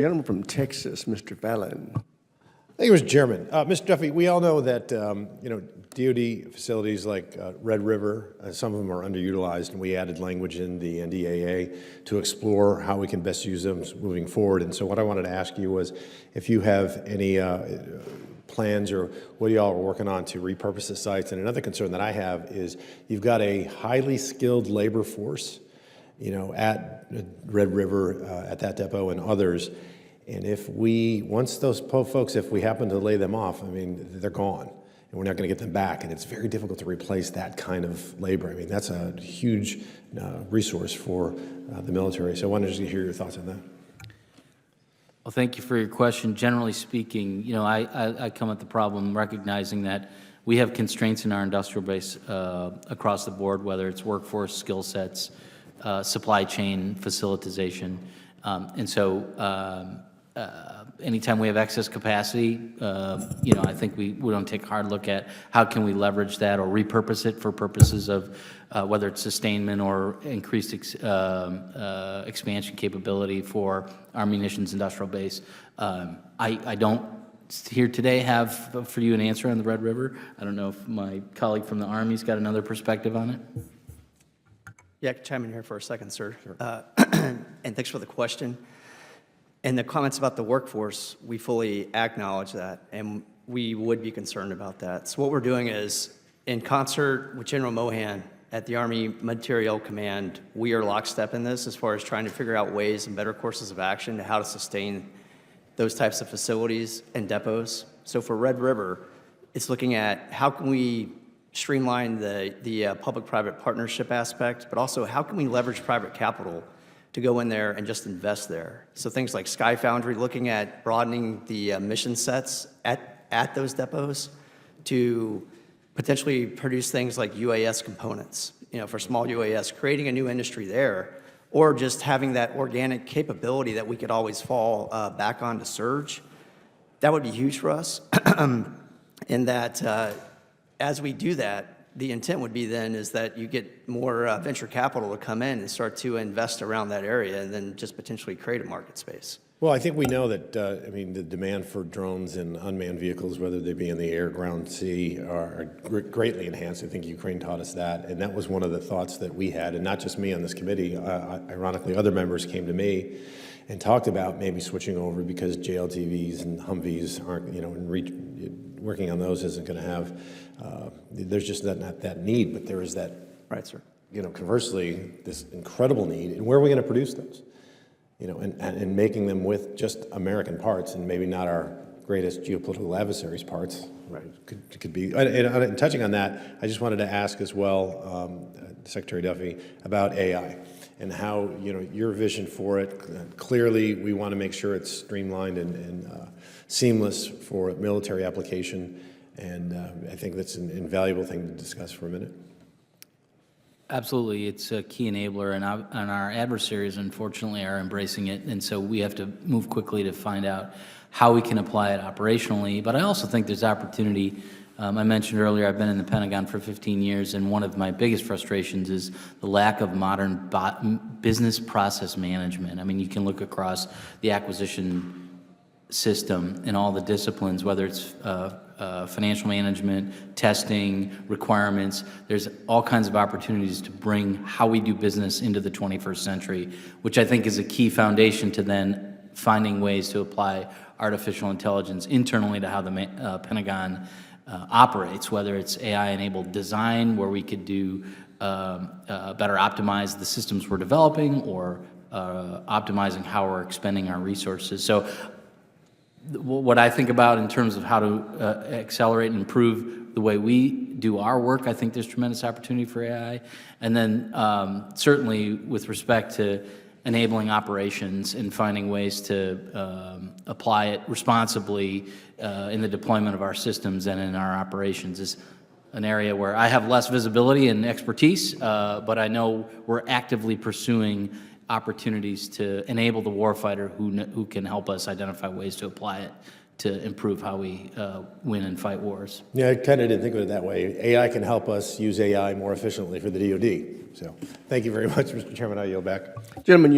Gentleman from Texas, Mr. Fallon. Thank you, Mr. Chairman. Mr. Duffey, we all know that DoD facilities like Red River, some of them are underutilized, and we added language in the NDAA to explore how we can best use them moving forward. And so what I wanted to ask you was if you have any plans or what y'all are working on to repurpose the sites. And another concern that I have is you've got a highly skilled labor force, at Red River, at that depot and others. And once those folks, if we happen to lay them off, they're gone, and we're not going to get them back. And it's very difficult to replace that kind of labor. That's a huge resource for the military. So I wanted to hear your thoughts on that. Well, thank you for your question. Generally speaking, I come at the problem recognizing that we have constraints in our industrial base across the board, whether it's workforce, skill sets, supply chain, facilitization. And so anytime we have excess capacity, I think we don't take a hard look at how can we leverage that or repurpose it for purposes of whether it's sustainment or increased expansion capability for our munitions industrial base. I don't here today have for you an answer on the Red River. I don't know if my colleague from the Army's got another perspective on it. Yeah, I can chime in here for a second, sir. Sure. And thanks for the question. And the comments about the workforce, we fully acknowledge that, and we would be concerned about that. So what we're doing is, in concert with General Mohan at the Army Materiel Command, we are lockstep in this as far as trying to figure out ways and better courses of action to how to sustain those types of facilities and depots. So for Red River, it's looking at how can we streamline the public-private partnership aspect, but also how can we leverage private capital to go in there and just invest there. So things like Sky Foundry, looking at broadening the mission sets at those depots to potentially produce things like UAS components, for small UAS, creating a new industry there, or just having that organic capability that we could always fall back on to surge. That would be huge for us. In that, as we do that, the intent would be then is that you get more venture capital to come in and start to invest around that area and then just potentially create a market space. Well, I think we know that, the demand for drones and unmanned vehicles, whether they be in the air, ground, sea, are greatly enhanced. I think Ukraine taught us that, and that was one of the thoughts that we had, and not just me on this committee. Ironically, other members came to me and talked about maybe switching over because JLTVs and Humvees aren't, working on those isn't going to have, there's just not that need, but there is that, right, sir. Conversely, this incredible need, and where are we going to produce those? And making them with just American parts and maybe not our greatest geopolitical adversaries' parts. Right. Could be. And touching on that, I just wanted to ask as well, Secretary Duffey, about AI and how, your vision for it. Clearly, we want to make sure it's streamlined and seamless for military application. And I think that's an invaluable thing to discuss for a minute. Absolutely, it's a key enabler, and our adversaries, unfortunately, are embracing it, and so we have to move quickly to find out how we can apply it operationally. But I also think there's opportunity. I mentioned earlier I've been in the Pentagon for 15 years, and one of my biggest frustrations is the lack of modern business process management. You can look across the acquisition system in all the disciplines, whether it's financial management, testing, requirements. There's all kinds of opportunities to bring how we do business into the 21st century, which I think is a key foundation to then finding ways to apply artificial intelligence internally to how the Pentagon operates, whether it's AI-enabled design, where we could do better optimize the systems we're developing, or optimizing how we're expending our resources. So what I think about in terms of how to accelerate and improve the way we do our work, I think there's tremendous opportunity for AI. And then certainly with respect to enabling operations and finding ways to apply it responsibly in the deployment of our systems and in our operations is an area where I have less visibility and expertise, but I know we're actively pursuing opportunities to enable the warfighter who can help us identify ways to apply it to improve how we win and fight wars. Yeah, I kind of didn't think of it that way. AI can help us use AI more efficiently for the DoD. So thank you very much, Mr. Chairman. I yield back. Gentlemen,